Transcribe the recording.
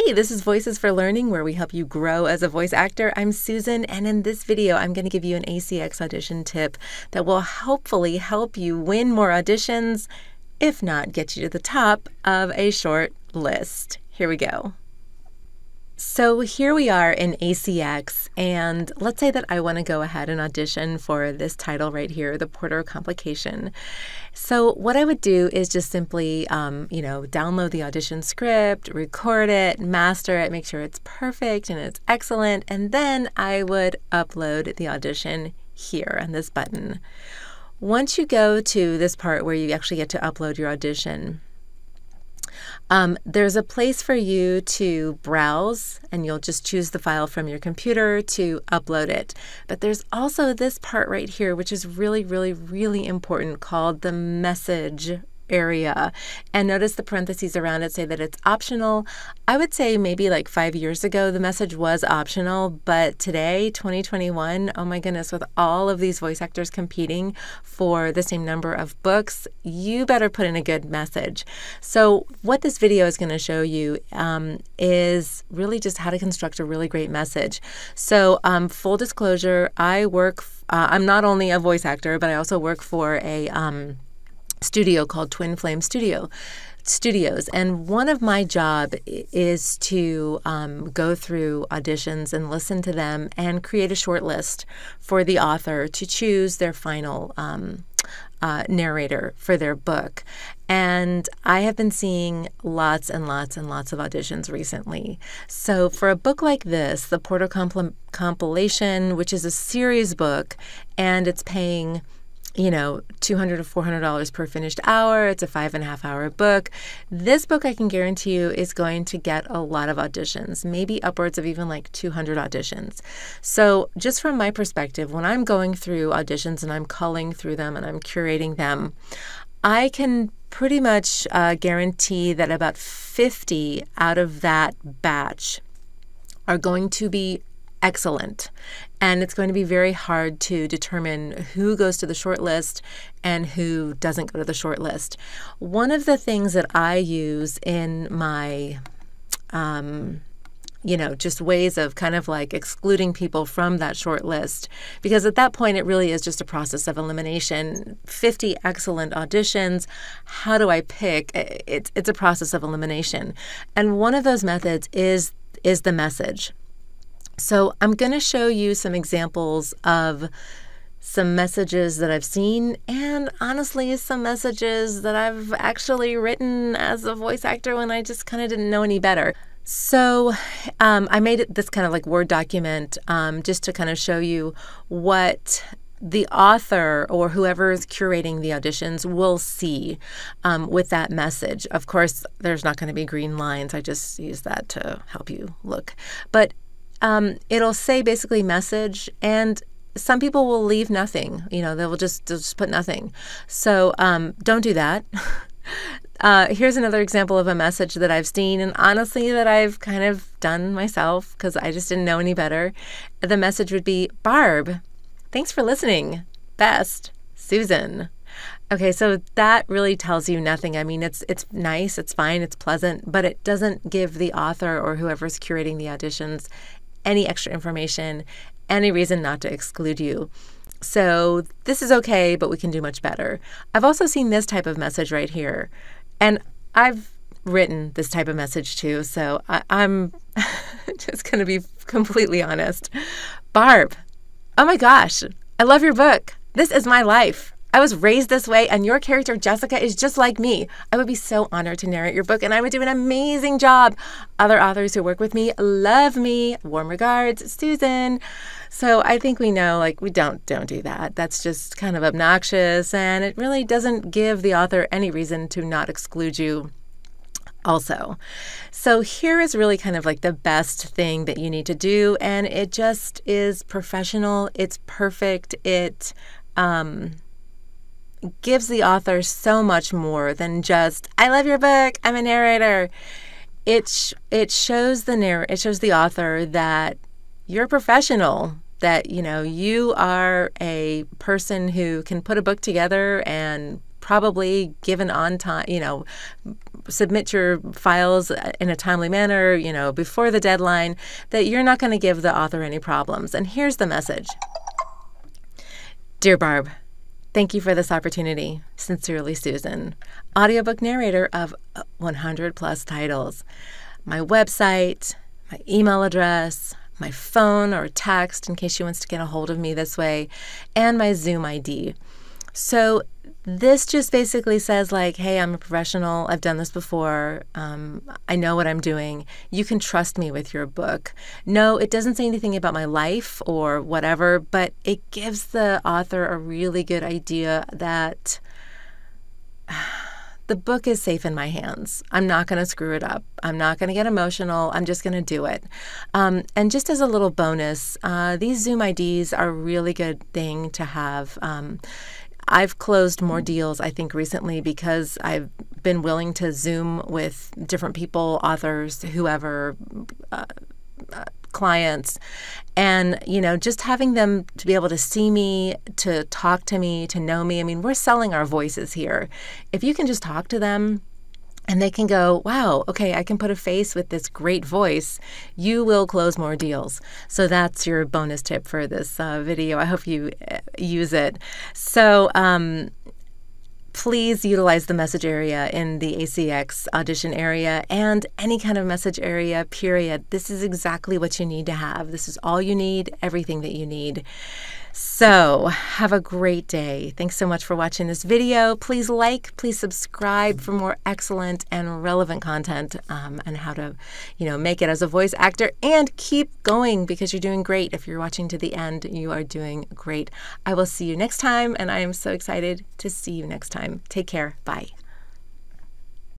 Hey, this is Voices for Learning, where we help you grow as a voice actor. I'm Susan, and in this video, I'm going to give you an ACX audition tip that will hopefully help you win more auditions, if not get you to the top of a short list. Here we go. So here we are in ACX, and let's say that I want to go ahead and audition for this title right here, The Porter Complication. So what I would do is just simply, download the audition script, record it, master it, make sure it's perfect and it's excellent, and then I would upload the audition here on this button. Once you go to this part where you actually get to upload your audition, there's a place for you to browse, and you'll just choose the file from your computer to upload it. But there's also this part right here, which is really, really, really important, called the message area. And notice the parentheses around it say that it's optional. I would say maybe like 5 years ago, the message was optional, but today, 2021, oh my goodness, with all of these voice actors competing for the same number of books, you better put in a good message. So what this video is going to show you is really just how to construct a really great message. So full disclosure, I'm not only a voice actor, but I also work for a studio called Twin Flame Studios, and one of my job is to go through auditions and listen to them and create a short list for the author to choose their final narrator for their book. And I have been seeing lots and lots and lots of auditions recently. So for a book like this, The Porter Compilation, which is a series book, and it's paying $200 to $400 per finished hour. It's a 5.5-hour book. This book, I can guarantee you, is going to get a lot of auditions, maybe upwards of even like 200 auditions. So just from my perspective, when I'm going through auditions and I'm culling through them and I'm curating them, I can pretty much guarantee that about 50 out of that batch are going to be excellent. And it's going to be very hard to determine who goes to the short list and who doesn't go to the short list. One of the things that I use in my, just ways of kind of like excluding people from that short list, because at that point it really is just a process of elimination. 50 excellent auditions, how do I pick? It's a process of elimination. And one of those methods is the message. So I'm going to show you some examples of some messages that I've seen, and honestly, some messages that I've actually written as a voice actor when I just kind of didn't know any better. So I made this kind of like Word document just to kind of show you what the author or whoever is curating the auditions will see with that message. Of course, there's not going to be green lines. I just use that to help you look. But it'll say basically message, and some people will leave nothing. They'll just put nothing. So don't do that. Here's another example of a message that I've seen, and honestly that I've kind of done myself because I just didn't know any better. The message would be, Barb, thanks for listening. Best, Susan. Okay, so that really tells you nothing. I mean, it's nice, it's fine, it's pleasant, but it doesn't give the author or whoever's curating the auditions any extra information, any reason not to exclude you. So this is okay, but we can do much better. I've also seen this type of message right here, and I've written this type of message too, so I'm just going to be completely honest. Barb, oh my gosh, I love your book. This is my life. I was raised this way, and your character, Jessica, is just like me. I would be so honored to narrate your book, and I would do an amazing job. Other authors who work with me love me. Warm regards, Susan. So I think we know, we don't do that. That's just kind of obnoxious, and it really doesn't give the author any reason to not exclude you also. So here is really kind of like the best thing that you need to do, and it just is professional. It's perfect. It gives the author so much more than just, I love your book, I'm a narrator. It shows the author that you're a professional, that you are a person who can put a book together and probably given on time, submit your files in a timely manner, before the deadline, that you're not going to give the author any problems. And here's the message. Dear Barb, thank you for this opportunity. Sincerely, Susan, audiobook narrator of 100 plus titles. My website, my email address, my phone or text in case she wants to get a hold of me this way, and my Zoom ID. So this just basically says like, hey, I'm a professional. I've done this before. I know what I'm doing. You can trust me with your book. No, it doesn't say anything about my life or whatever, but it gives the author a really good idea that the book is safe in my hands. I'm not going to screw it up. I'm not going to get emotional. I'm just going to do it. And just as a little bonus, these Zoom IDs are a really good thing to have. I've closed more deals, I think, recently because I've been willing to Zoom with different people, authors, whoever, clients, and, just having them to be able to see me, to talk to me, to know me. I mean, we're selling our voices here. If you can just talk to them and they can go, wow, okay, I can put a face with this great voice, you will close more deals. So that's your bonus tip for this video. I hope you use it. So please utilize the message area in the ACX Audition area and any kind of message area, period. This is exactly what you need to have. This is all you need, everything that you need. So have a great day. Thanks so much for watching this video. Please please subscribe for more excellent and relevant content on how to, make it as a voice actor, and keep going because you're doing great. If you're watching to the end, you are doing great. I will see you next time, and I am so excited to see you next time. Take care. Bye.